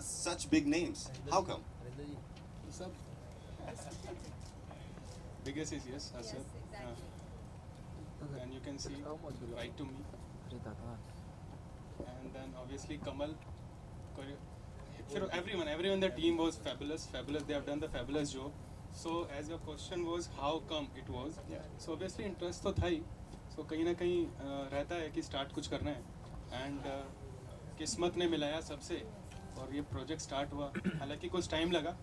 Such big names. How come? Biggest is yes, Asad. And you can see right to me. And then obviously Kamal. Everyone in the team was fabulous. They have done the fabulous job. So as your question was, how come it was? Yeah. So obviously interest तो था ही. So कहीं ना कहीं रहता है कि start कुछ करना है. And किस्मत ने मिलाया सबसे और ये प्रोजेक्ट स्टार्ट हुआ. हालांकि कुछ टाइम लगा.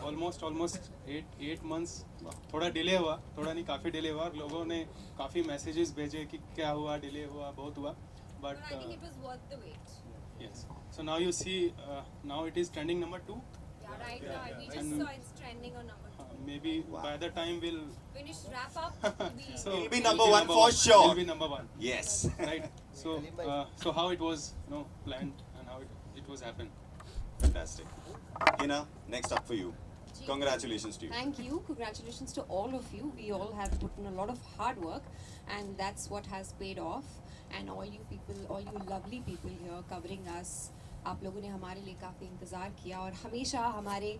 Almost 8 months. थोड़ा डिले हुआ, थोड़ा नहीं काफ़ी डिले हुआ और लोगों ने काफ़ी मैसेजेस भेजे कि क्या हुआ, डिले हुआ, बहुत हुआ. But I think it was worth the wait. yes. So now you see, now it is trending number 2. Yeah, right now we just And- saw it's trending on number 2. Maybe by the time we'll. Finish wrap up. So It'll be number one for sure. It'll be number 1. Yes. Right. So how it was, planned and how it was happened. Fantastic. Hina, next up for you. Congratulations to you. Thank you. Congratulations to all of you. We all have put in a lot of hard work, and that's what has paid off. And all you people, all you lovely people here covering us, आप लोगों ने हमारे लिए काफ़ी इंतज़ार किया और हमेशा हमारे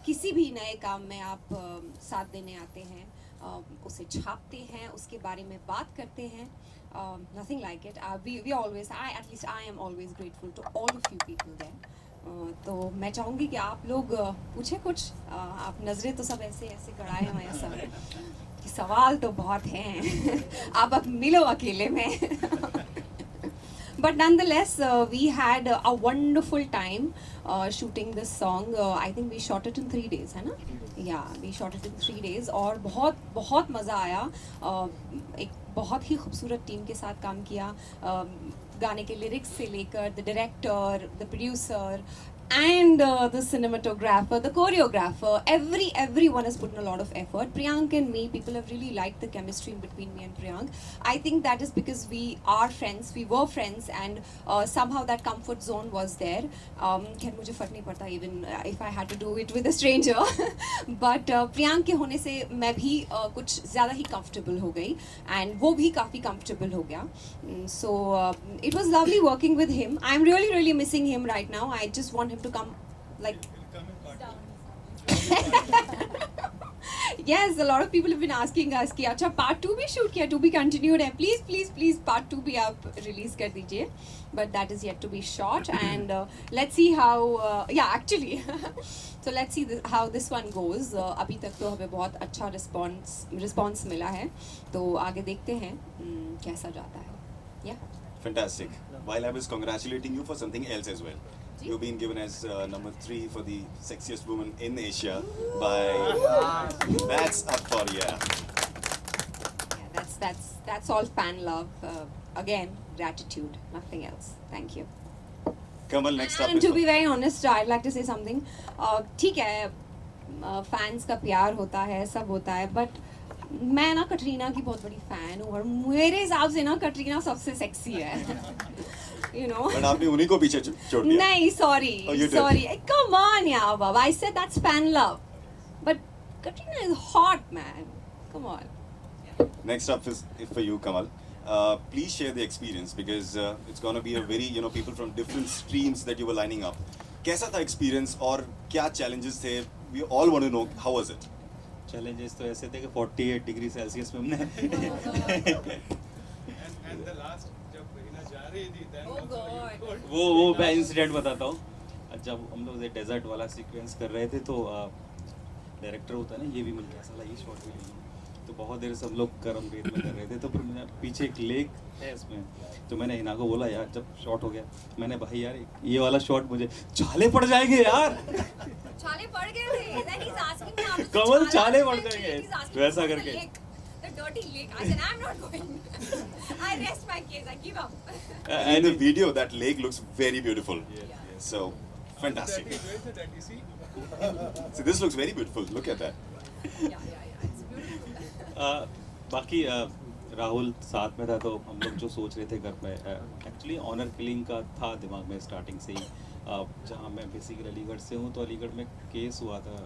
किसी भी नए काम में आप साथ देने आते हैं, उसे छापते हैं, उसके बारे में बात करते हैं. Nothing like it. We always, at least I am always grateful to all of you people there. तो मैं चाहूँगी कि आप लोग पूछे कुछ. आप नज़रें तो सब ऐसे ऐसे गड़ाए हुए हैं सब कि सवाल तो बहुत हैं. आप अब मिलो अकेले में. but nonetheless, we had a wonderful time shooting this song. I think we shot it in 3 days, है ना? Yeah, we shot it in 3 days और बहुत बहुत मज़ा आया. एक बहुत ही खूबसूरत टीम के साथ काम किया. गाने के लिरिक्स से लेकर the director, the producer, and the cinematographer, the choreographer, everyone has put in a lot of effort. Priyank and me, people have really liked the chemistry in between me and Priyank. I think that is because we are friends, we were friends, and somehow that comfort zone was there. खैर मुझे फर्क नहीं पड़ता even if I had to do it with a stranger. But Priyank के होने से मैं भी कुछ ज़्यादा ही comfortable हो गई, and वो भी काफ़ी comfortable हो गया. So it was lovely working with him. I'm really missing him right now. I just want him to come, like. Yes, a lot of people have been asking us कि अच्छा part 2 भी shoot किया, to be continued है, please part 2 भी आप release कर दीजिए. But that is yet to be shot, and let's see how yeah actually so let's see how this one goes. अभी तक तो हमें बहुत अच्छा response मिला है, तो आगे देखते हैं कैसा जाता है. Yeah. Fantastic. While I was congratulating you for something else as well. You've been given as number 3 for the sexiest woman in Asia by That's Up For Ya. Yeah, that's all fan love. Again, gratitude, nothing else. Thank you. Kamal, next up And is to be very honest, I'd like to say something. ठीक है, fans का प्यार होता है, सब होता है, but मैं ना कटरीना की बहुत बड़ी फैन हूँ, और मेरे हिसाब से ना कटरीना सबसे सेक्सी है. You know. But आपने उन्हीं को पीछे छोड़ दिया. नहीं, sorry. Oh, you did. Sorry. Come on, yeah, Baba. I said that's fan love. But Katrina is hot, man. Come on. Next up is for you, Kamal. Please share the experience because it's going to be a very, people from different streams that you were lining up. कैसा था experience और क्या challenges थे? We all want to know how was it? Challenges तो ऐसे थे कि 48 degree Celsius में हमने and the last जब हिना जा रही थी then Oh also you God. could- वो मैं इंसिडेंट बताता हूँ. जब हम लोग डेजर्ट वाला सीक्वेंस कर रहे थे तो डायरेक्टर होता है ना, ये भी मिल गया साला, ये शॉट भी ले लिया. तो बहुत देर से हम लोग गर्म रेत में कर रहे थे, तो फिर मैंने पीछे एक लेक है इसमें, तो मैंने हिना को बोला यार जब शॉट हो गया, मैंने भाई यार ये वाला शॉट मुझे छाले पड़ जाएंगे यार. छाले पड़ गए थे. Then he's asking me how to कमल छाला छाले is पड़ my जाएंगे. lake. He's asking वैसा me about करके. the lake. The dirty lake. I said I'm not going. I rest my case. I give up. And in the video, that lake looks very beautiful. So, fantastic. That is where that you see. So this looks very beautiful. Look at that. Yeah. It's beautiful. बाकी राहुल साथ में था, तो हम लोग जो सोच रहे थे घर में, एक्चुअली ऑनर किलिंग का था दिमाग में स्टार्टिंग से ही. जहाँ मैं बेसिकली अलीगढ़ से हूँ, तो अलीगढ़ में केस हुआ था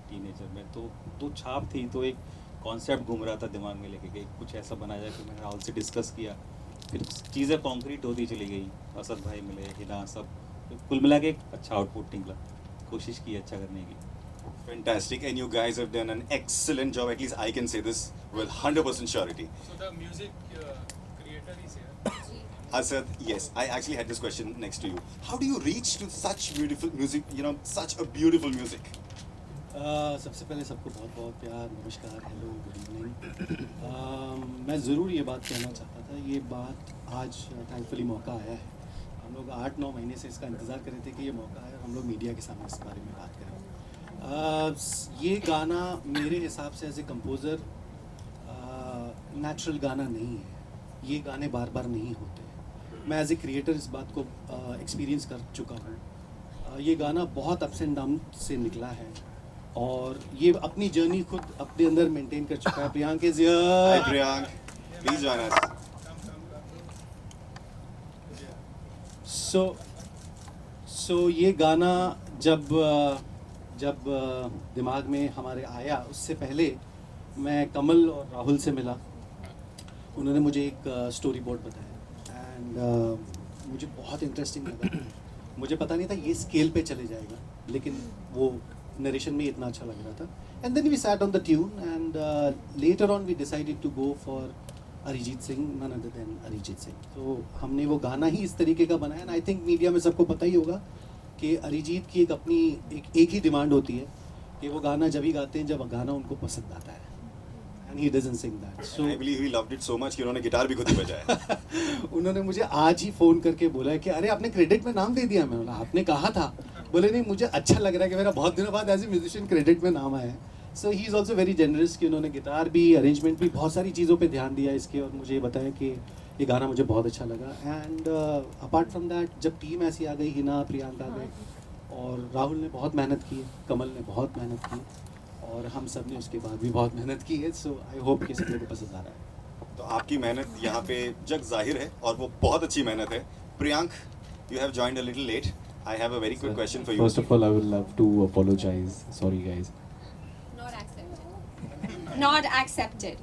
टीनेजर में, तो छाप थी, तो एक कॉन्सेप्ट घूम रहा था दिमाग में लेके कि कुछ ऐसा बनाया जाए. कि मैंने राहुल से डिस्कस किया, फिर चीज़ें कॉन्क्रीट होती चली गई. असद भाई मिले, हिना, सब, तो कुल मिला के एक अच्छा आउटपुट निकला. कोशिश की अच्छा करने की. Fantastic. And you guys have done an excellent job. At least I can say this with 100% surety. So the music creator is here. Asad, yes, I actually had this question next to you. How do you reach to such beautiful music, such a beautiful music? सबसे पहले सबको बहुत बहुत प्यार, नमस्कार, hello, good evening. मैं ज़रूर ये बात कहना चाहता था, ये बात आज थैंकफुली मौका आया है. हम लोग 8-9 महीने से इसका इंतज़ार कर रहे थे कि ये मौका आए और हम लोग मीडिया के सामने इस बारे में बात करें. ये गाना मेरे हिसाब से एज ए कंपोज़र नेचुरल गाना नहीं है. ये गाने बार बार नहीं होते. मैं एज ए क्रिएटर इस बात को एक्सपीरियंस कर चुका हूँ. ये गाना बहुत अप्स एंड डाउन से निकला है और ये अपनी जर्नी खुद अपने अंदर मेंटेन कर चुका है. Priyank is Hi, here. Priyank. Please join us. सो ये गाना जब दिमाग में हमारे आया, उससे पहले मैं कमल और राहुल से मिला. उन्होंने मुझे एक स्टोरी बोर्ड बताया एंड मुझे बहुत इंटरेस्टिंग लगा. मुझे पता नहीं था ये स्केल पे चले जाएगा, लेकिन वो नरेशन में इतना अच्छा लग रहा था. And then we sat on the tune and later on we decided to go for Arijit Singh, none other than Arijit Singh. तो हमने वो गाना ही इस तरीके का बनाया. एंड आई थिंक मीडिया में सबको पता ही होगा कि अरिजीत की एक अपनी एक ही डिमांड होती है कि वो गाना जब ही गाते हैं जब गाना उनको पसंद आता है. and he doesn't sing that. So I believe he loved it so much कि उन्होंने गिटार भी खुद ही बजाया. उन्होंने मुझे आज ही फ़ोन करके बोला कि अरे आपने क्रेडिट में नाम दे दिया. मैं बोला आपने कहा था. बोले नहीं मुझे अच्छा लग रहा है कि मेरा बहुत दिनों बाद एज ए म्यूजिशियन क्रेडिट में नाम आया है. So he is also very generous कि उन्होंने गिटार भी, अरेंजमेंट भी, बहुत सारी चीज़ों पे ध्यान दिया इसके, और मुझे ये बताया कि ये गाना मुझे बहुत अच्छा लगा. एंड अपार्ट फ्रॉम दैट जब टीम ऐसी आ गई, हिना, प्रियांक आ गए, और राहुल ने बहुत मेहनत की है, कमल ने बहुत मेहनत की, और हम सब ने उसके बाद भी बहुत मेहनत की है. सो आई होप कि सब लोगों को पसंद आ रहा है. तो आपकी मेहनत यहाँ पे जग जाहिर है और वो बहुत अच्छी मेहनत है. Priyank, you have joined a little late. I have a very quick question for you. First of all, I would love to apologize. Sorry, guys. Not accepted. Not accepted.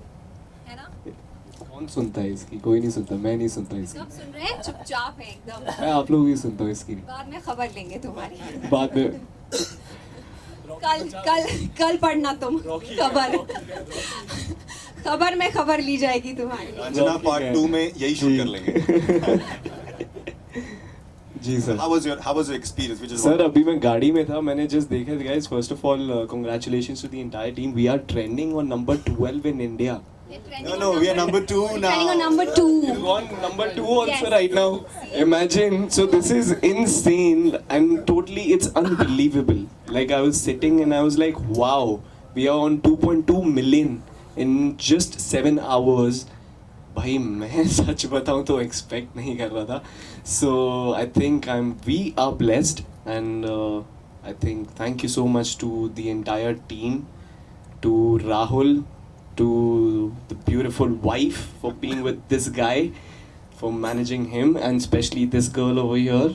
है ना? कौन सुनता है इसकी? कोई नहीं सुनता. मैं नहीं सुनता इसकी. सब सुन रहे हैं, चुपचाप है एकदम. मैं आप लोगों की सुनता हूँ इसकी. बाद में खबर लेंगे तुम्हारी. बाद में कल पढ़ना तुम खबर. खबर में खबर ली जाएगी तुम्हारी. अंजना पार्ट 2 में यही शूट कर लेंगे. जी sir. How was your experience? Which is sir अभी मैं गाड़ी में था, मैंने जस्ट देखा. Guys, first of all congratulations to the entire team. We are trending on number 12 in India. No, we are number 2 now. Trending on number 2. On number 2 also Yes. right now. Imagine, so this is insane and totally it's unbelievable. Like I was sitting and I was like, wow, we are on 2.2 million in just 7 hours. भाई मैं सच बताऊँ तो expect नहीं कर रहा था. So I think we are blessed, and I think thank you so much to the entire team, to Rahul, to the beautiful wife for being with this guy, for managing him, and especially this girl over here.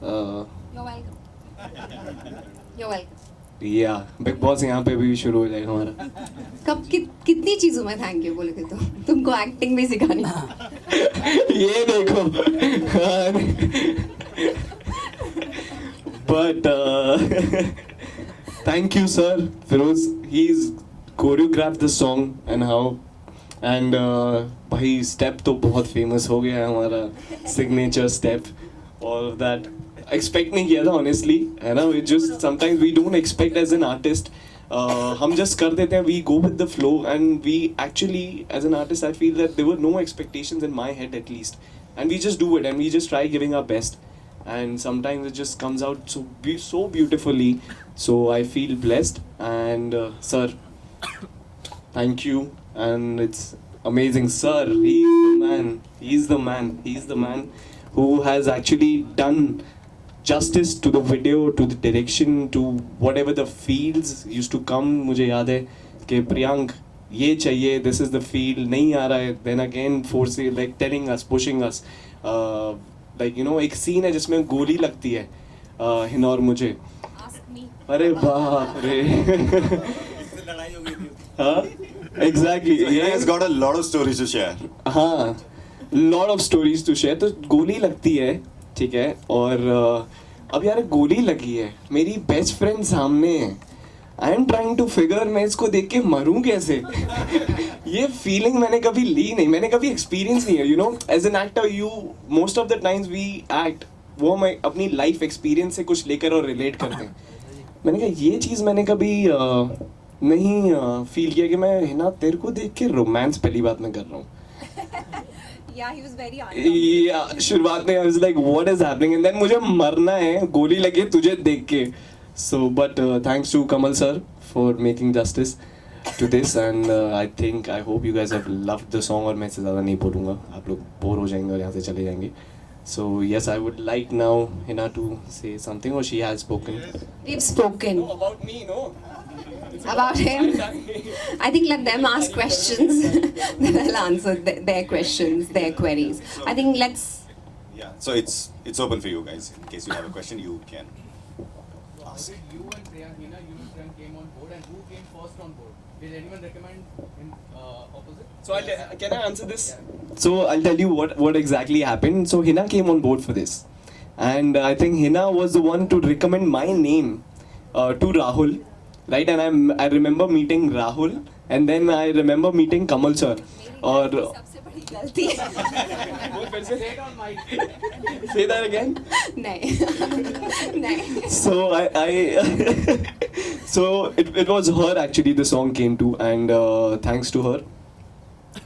You're welcome. You're welcome. Yeah, Big Boss यहाँ पे भी शुरू हो जाएगा हमारा. कब कितनी चीजों में थैंक यू बोलोगे तुमको एक्टिंग भी सिखानी. ये देखो. But thank you sir Feroz. He's choreographed the song and how, and भाई step तो बहुत famous हो गया है हमारा, signature step, all of that. Expect नहीं किया था ऑनेस्टली, है ना. It just sometimes we don't expect as an artist. हम जस्ट कर देते हैं, we go with the flow, and we actually as an artist I feel that there were no expectations in my head at least, and we just do it and we just try giving our best, and sometimes it just comes out so beautifully. So I feel blessed, and sir, thank you, and it's amazing. Sir, he's the man who has actually done justice to the video, to the direction, to whatever the feels used to come. मुझे याद है कि प्रियांक ये चाहिए, this is the feel, नहीं आ रहा है, then again forcing, like telling us, pushing us, like you know एक scene है जिसमें गोली लगती है हिना और मुझे. Ask me. अरे बाप रे. हाँ exactly. So he has got a lot of stories to share. हाँ, lot of stories to share. तो गोली लगती है, ठीक है, और अब यार गोली लगी है, मेरी बेस्ट फ्रेंड सामने है. I am trying to figure मैं इसको देख के मरूं कैसे. ये फीलिंग मैंने कभी ली नहीं, मैंने कभी एक्सपीरियंस नहीं है. You know as an actor you most of the times we act, वो हम अपनी लाइफ एक्सपीरियंस से कुछ लेकर और रिलेट करते हैं. मैंने कहा ये चीज़ मैंने कभी नहीं फील किया कि मैं हिना तेरे को देख के रोमांस पहली बात मैं कर रहा हूँ. Yeah, he was very uncomfortable. Yeah, शुरुआत में I was like what is happening, and then मुझे मरना है, गोली लगी तुझे देख के. So but thanks to Kamal sir for making justice to this, and I hope you guys have loved the song. और मैं इससे ज़्यादा नहीं बोलूँगा, आप लोग बोर हो जाएंगे और यहाँ से चले जाएंगे. So yes, I would like now Hina to say something, or she has spoken. We've spoken About me, no? about him. I think let them ask questions. They'll answer their questions, their queries. I think let's. Yeah, so it's open for you guys. In case you have a question, you can ask. You and Priyank, Hina, you and Priyank came on board, and who came first on board? Did anyone recommend in opposite? So can I answer this? So I'll tell you what exactly happened. So Hina came on board for this, and I think Hina was the one to recommend my name to Rahul, right? And I remember meeting Rahul, and then I remember meeting Kamal sir. और सबसे बड़ी गलती है. वो फिर से Say it on mic. say that again. नहीं. नहीं. So I So it was her actually the song came to, and thanks to her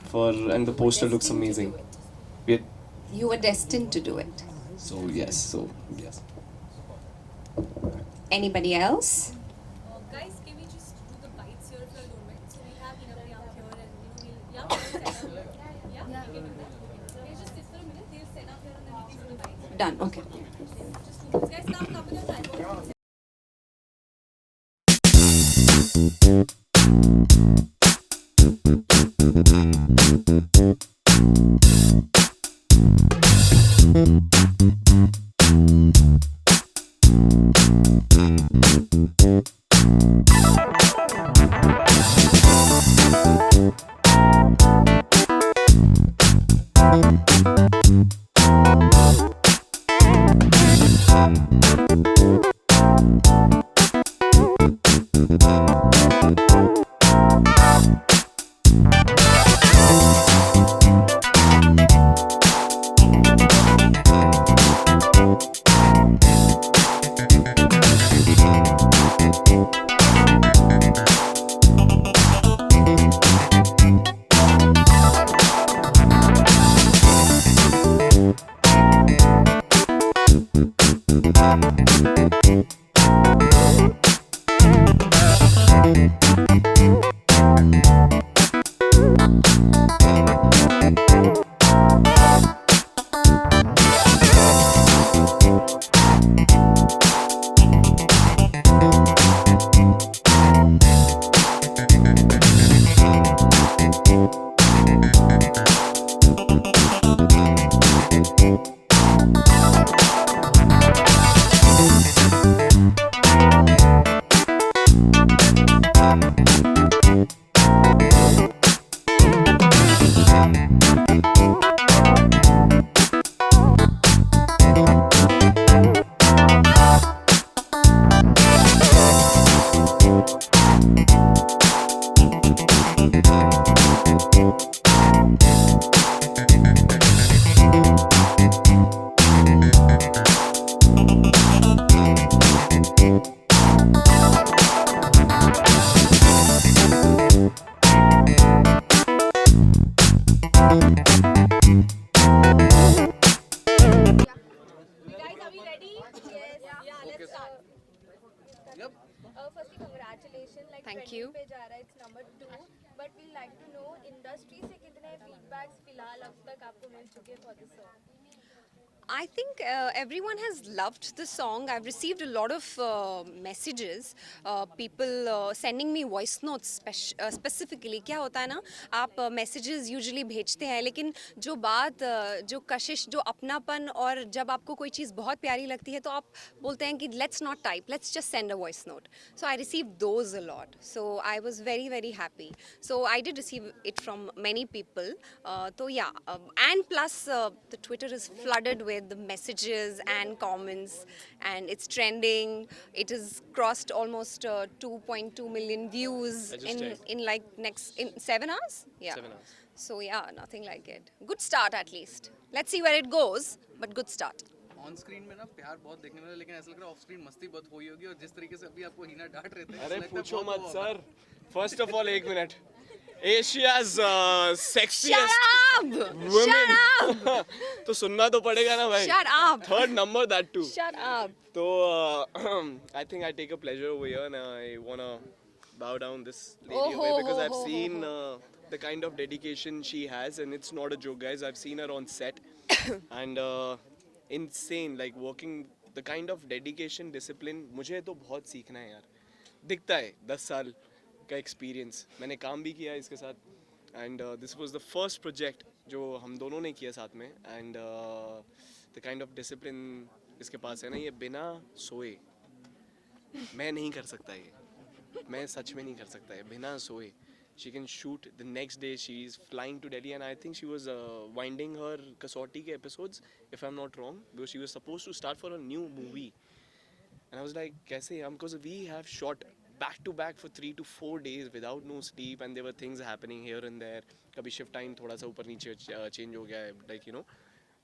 for, and the poster looks Destined to amazing. do it. We, You were destined to do it. so yes. Anybody else? Guys, can we just do the bites here if you don't mind? So we have enough young here and we'll set up. Yeah, we can do that. Okay, just sit for a minute. They'll set up here and then we can do the bites. Done. Okay. Just do this. Guys, come with your tripod. Firstly, congratulations. Like Thank trending you. पे जा रहा है, it's number 2. But we like to know industry से कितने feedbacks फिलहाल अब तक आपको मिल चुके for this song. I think everyone has loved the song. I've received a lot of messages, people sending me voice notes specifically. क्या होता है ना, आप messages usually भेजते हैं, लेकिन जो बात जो कशिश, जो अपनापन, और जब आपको कोई चीज़ बहुत प्यारी लगती है तो आप बोलते हैं कि let's not type, let's just send a voice note. So I received those a lot. So I was very, very happy. So I did receive it from many people. So yeah, and plus the Twitter is flooded with the messages and comments, and it's trending. It has crossed almost 2.2 million views in like in 7 hours. Yeah. 7 hours. So yeah, nothing like it. Good start at least. Let's see where it goes, but good start. On screen में ना प्यार बहुत देखने मिला, लेकिन ऐसा लग रहा है ऑफ स्क्रीन मस्ती बहुत हुई होगी, और जिस तरीके से अभी आपको हीना डांट रहे थे अरे ऐसा लगता है पूछो बहुत मत हुआ होगा। सर. First of all, एक minute. Asia's sexiest Shut up! women. Shut up! तो सुनना तो पड़ेगा ना भाई. Shut up! Third number that too. Shut up! So I think I take a pleasure over here, and I wanna bow down this lady Oh, away ho, because ho, I've ho, seen the kind of dedication she has, and it's not a joke, guys. I've seen her on set, and insane, like working, the kind of dedication, discipline. मुझे तो बहुत सीखना है यार. दिखता है 10 साल का एक्सपीरियंस. मैंने काम भी किया इसके साथ, and this was the first project जो हम दोनों ने किया साथ में, and the kind of discipline इसके पास है ना, ये बिना सोए मैं नहीं कर सकता. ये मैं सच में नहीं कर सकता. ये बिना सोए she can shoot the next day. She's flying to Delhi, and I think she was winding her Kasauti ke episodes, if I'm not wrong, because she was supposed to start for a new movie. And I was like, kaise? Because we have shot back to back for 3 to 4 days without no sleep, and there were things happening here and there. Kabhi shift time thoda sa upar niche change ho gaya hai, like, you know.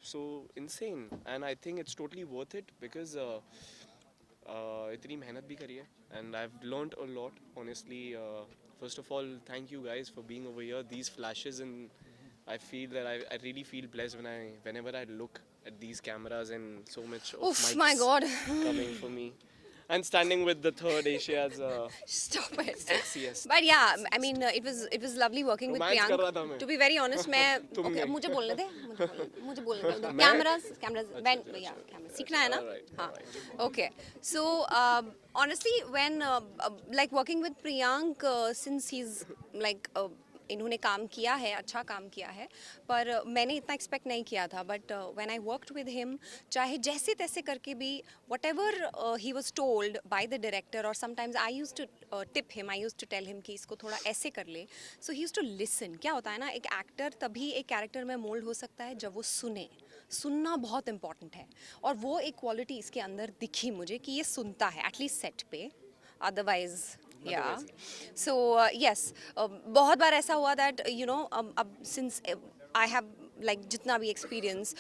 So insane, and I think it's totally worth it because इतनी मेहनत भी करी है and I have learned a lot honestly. First of all thank you guys for being over here. These flashes and I feel that I really feel blessed whenever I look at these cameras and so much of Oof, mics my God. coming for me and standing with the third Asia's Stop it. sexiest. But yeah, I mean, it was lovely working with Romance कर रहा था Priyank. मैं. To be very honest, मैं तुम okay, नहीं. मुझे बोलने दे, मुझे बोलने दे. मैं? Cameras, when yeah, cameras. सीखना है ना? Alright, हाँ. Okay. So honestly, when like working with Priyank, since he's like इन्होंने काम किया है, अच्छा काम किया है, पर मैंने इतना एक्सपेक्ट नहीं किया था. But when I worked with him, चाहे जैसे तैसे करके भी whatever he was told by the director, और sometimes I used to tip him, I used to tell him कि इसको थोड़ा ऐसे कर ले. So he used to listen. क्या होता है ना, एक एक्टर तभी एक कैरेक्टर में मोल्ड हो सकता है जब वो सुनना बहुत इंपॉर्टेंट है, और वो एक क्वालिटी इसके अंदर दिखी मुझे कि ये सुनता है एटलीस्ट सेट पे. अदरवाइज yeah so yes बहुत बार ऐसा हुआ that you know अब since I have like जितना भी experience,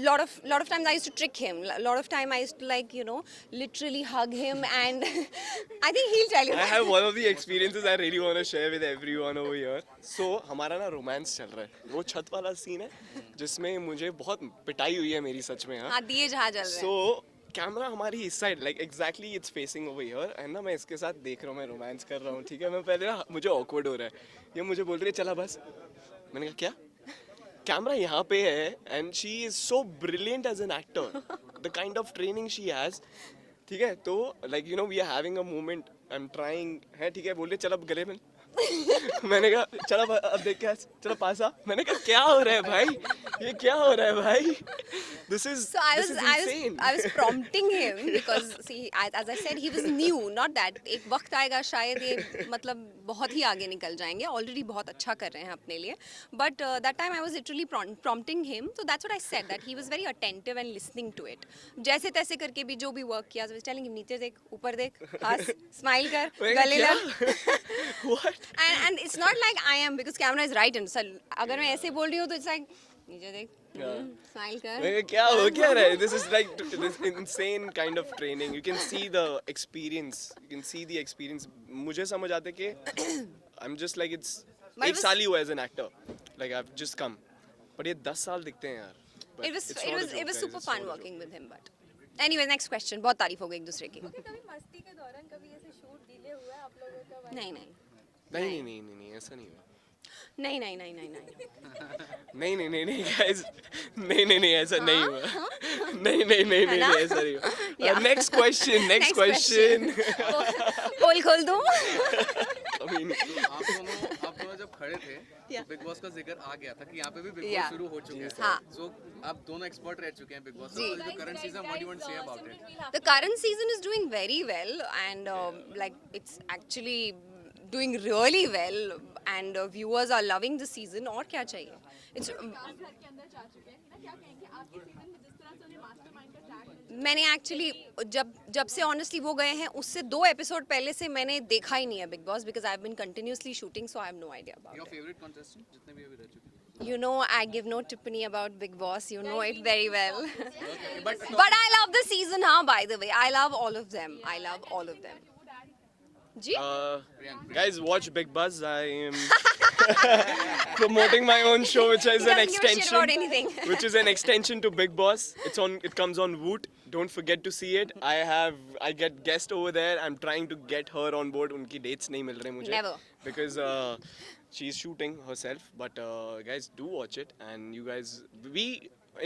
lot of times I used to trick him, lot of time I used to like you know literally hug him and I think he'll tell you I have one of the experiences I really want to share with everyone over here. So हमारा ना romance चल रहा है. वो छत वाला scene है जिसमें मुझे बहुत पिटाई हुई है मेरी सच में. हाँ दिए जहाँ जल रहे हैं. So कैमरा हमारी इस side like exactly it's facing over here and ना मैं इसके साथ देख रहा हूँ, मैं रोमांस कर रहा हूँ. ठीक है, मैं पहले ना मुझे ऑकवर्ड हो रहा है. ये मुझे बोल रही है चला बस. मैंने कहा क्या? कैमरा यहाँ पे है and she is so brilliant as an actor, the kind of training she has. ठीक है, तो like you know we are having a moment, I am trying है. ठीक है, बोल रही चल अब गले में. मैंने कहा चलो अब देख क्या, चलो पास आ. मैंने कहा क्या हो रहा है भाई, ये क्या हो रहा है भाई? This is So insane. I was prompting him because see as I said he was new, not that एक वक्त आएगा शायद ये मतलब बहुत ही आगे निकल जाएंगे, already बहुत अच्छा कर रहे हैं अपने लिए. But that time I was literally prompting him, so that's what I said, that he was very attentive and listening to it. जैसे तैसे करके भी जो भी work किया, I was telling him नीचे देख, ऊपर देख, हंस, smile कर, गले लग. What? And it's not like I am, because camera is right and so अगर मैं ऐसे बोल रही हूँ तो it's like नीचे देख, स्माइल कर. मैंने कहा, क्या हो क्या रहा है? This is like this insane kind of training. You can see the experience. You can see the experience. मुझे समझ आता है कि I'm just like it's एक साल ही हुआ as an actor. Like I've just come. But ये 10 साल दिखते हैं यार. But It was it's not a joke, guys. super It's fun not a working joke. with him. But anyway, next question. बहुत तारीफ हो गई एक दूसरे की. Okay, कभी मस्ती के दौरान कभी ऐसे शूट डिले हुआ है आप लोगों का? नहीं नहीं ऐसा नहीं हुआ. नहीं नहीं guys. नहीं ऐसा नहीं हुआ. नहीं ऐसा नहीं हुआ. Yeah. Next question. पोल खोल दूँ. I mean, आप दोनों जब खड़े थे Yeah. बिग बॉस का जिक्र आ गया था कि यहाँ पे भी बिग Yeah. बॉस शुरू हो चुके हैं. हाँ. सो आप दोनों एक्सपर्ट रह चुके हैं बिग बॉस. जी. जो current season, what do you want to say about it? The current season is doing very well, and like it's actually doing really well, and viewers are loving the season. और क्या चाहिए? It's मैंने actually जब से honestly वो गए हैं उससे 2 एपिसोड पहले से मैंने देखा ही नहीं है Bigg Boss, because I have been continuously shooting, so I have no idea your about favourite contestant जितने भी अभी रह चुके हैं. It. You know, I give no tippany about Big Boss. You know it very well. But But I love the season, huh? By the way, I love all of them. I love all of them. जी? guys, watch Big Buzz. I am promoting my own show, which is He an doesn't give a shit about extension, anything. which is an extension to Big Boss. It comes on Woot. Don't forget to see it. I get guest over there. I'm trying to get her on board. उनकी dates नहीं मिल रहे मुझे. Never. Because she's shooting herself. But guys, do watch it. And you guys,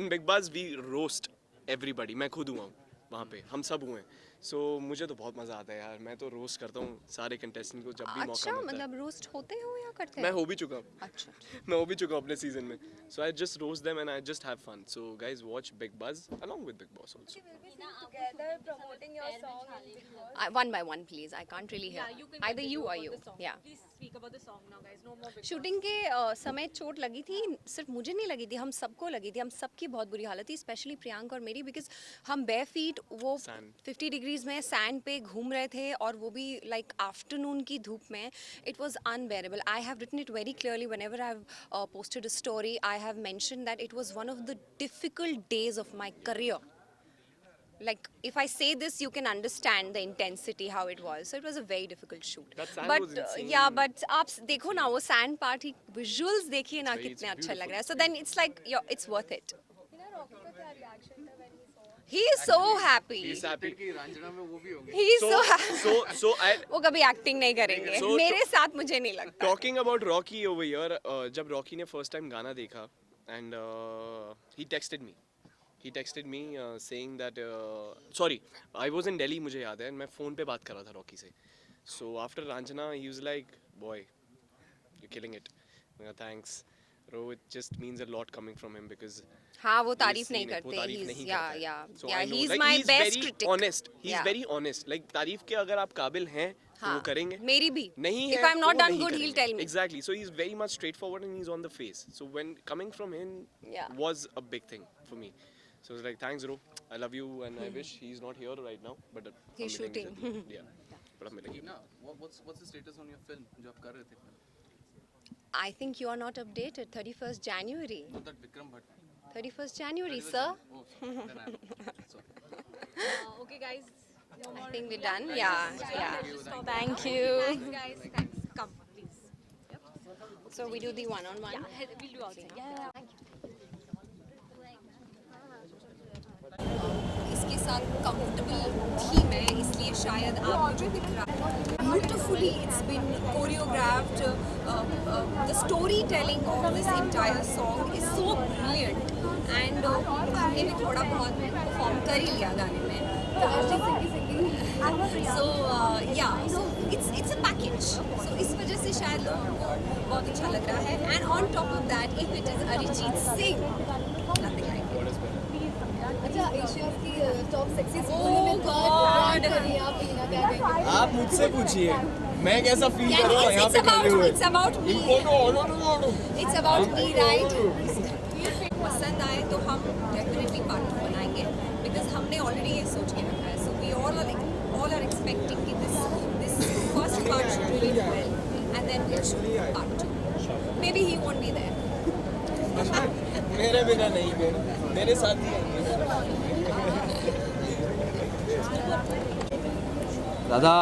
in Big Buzz we roast everybody. मैं खुद हुआ हूँ वहाँ पे. हम सब हुए हैं. So मुझे तो बहुत मजा आता है यार. मैं तो रोस्ट करता हूँ सारे कंटेस्टेंट को जब भी अच्छा, मौका मिलता है. मतलब रोस्ट होते हो या करते मैं हो? हो भी चुका हूँ. अच्छा. मैं हो भी चुका हूँ अपने सीजन में. So I just roast them and I just have fun. So guys, watch Big Buzz along with Big Boss also. We will be seen together promoting your song in Big Boss. One by one, please. I can't really hear. Either you or you. Yeah. Please speak about the song now, guys. No more Big shooting के समय चोट लगी थी, सिर्फ मुझे नहीं लगी थी, हम सबको लगी थी. हम सबकी बहुत बुरी हालत थी, स्पेशली प्रियांक और मेरी, बिकॉज हम bare feet वो Sand. 50 डिग्रीज में सैंड पे घूम रहे थे, और वो भी लाइक आफ्टरनून की धूप में. It was unbearable. I have written it very clearly whenever I have posted a story. I have mentioned that it was one of the difficult days of my career. like if I say this, you can understand the intensity how it was. So it was a very difficult shoot. That sand But was insane. yeah, but आप देखो ना वो sand part ही visuals देखिए ना कितने अच्छा लग रहा है. So then it's like it's worth it. बिना रॉकी का क्या रिएक्शन था when he saw? He is so happy. He's happy. कि रंजना में वो भी होंगे. He is so happy. So I वो कभी एक्टिंग नहीं करेंगे. So- मेरे साथ मुझे नहीं लगता. talking about Rocky over here. जब Rocky ने first time गाना देखा and he texted me. He texted me saying that sorry, I was in Delhi, मुझे याद है, मैं फ़ोन पे बात कर रहा था रॉकी से. So after Ranjana, he was like, boy, you're killing it. Thanks, bro. It just means a lot coming from him because हाँ वो he's तारीफ seen नहीं it, वो करते. तारीफ He's नहीं yeah करता है. yeah So yeah. I know, He's like, my he's best very critic. honest. He's Yeah. very honest. Like तारीफ के अगर आप काबिल हैं तो हाँ, वो करेंगे. मेरी भी. नहीं If है I'm तो not वो done नहीं good, he'll करेंगे. tell me. Exactly. So he's very much straightforward and he's on the face. So when coming from him Yeah. was a big thing for me. So it's like, thanks, bro. I love you and I wish he's not here right now. But He's हम मिलेंगे shooting. जल्दी. Yeah. but हम मिलेंगे. ना what's the status on your film जो आप कर रहे थे? I think you are not updated. 31st January. Not that Vikram Bhatt. 31st January, sir. Oh, then I'm sorry. Okay, guys. No I more. think we're done. Yeah, yeah. Thank you. Thanks, guys. Thanks. Come, please. So we do the one-on-one. Yeah, we'll do outside. Yeah. Thank you. इसके साथ comfortable थी मैं, इसलिए शायद आपको जो दिख रहा है beautifully it's been choreographed. The story telling of this entire song is so brilliant and हमने भी थोड़ा बहुत परफॉर्म कर ही लिया गाने में. सो या सो इट्स अ पैकेज. सो इस वजह से शायद लोगों को बहुत अच्छा लग रहा है. And on top of that if it is Arijit Singh, nothing like it. अच्छा, एशिया की टॉप सेक्सी Oh God! आप मुझसे पूछिए मैं कैसा फील Yeah, कर रहा हूँ यहाँ पे खड़े हुए. it's about me. It's about me, right? पसंद आए तो हम definitely part 2 बनाएंगे because हमने already ये सोच के रखा है. So we all are expecting कि this first part should do it well and then we'll shoot part 2. Maybe he won't be there. मेरे बिना नहीं, मेरे साथ ही है. दादा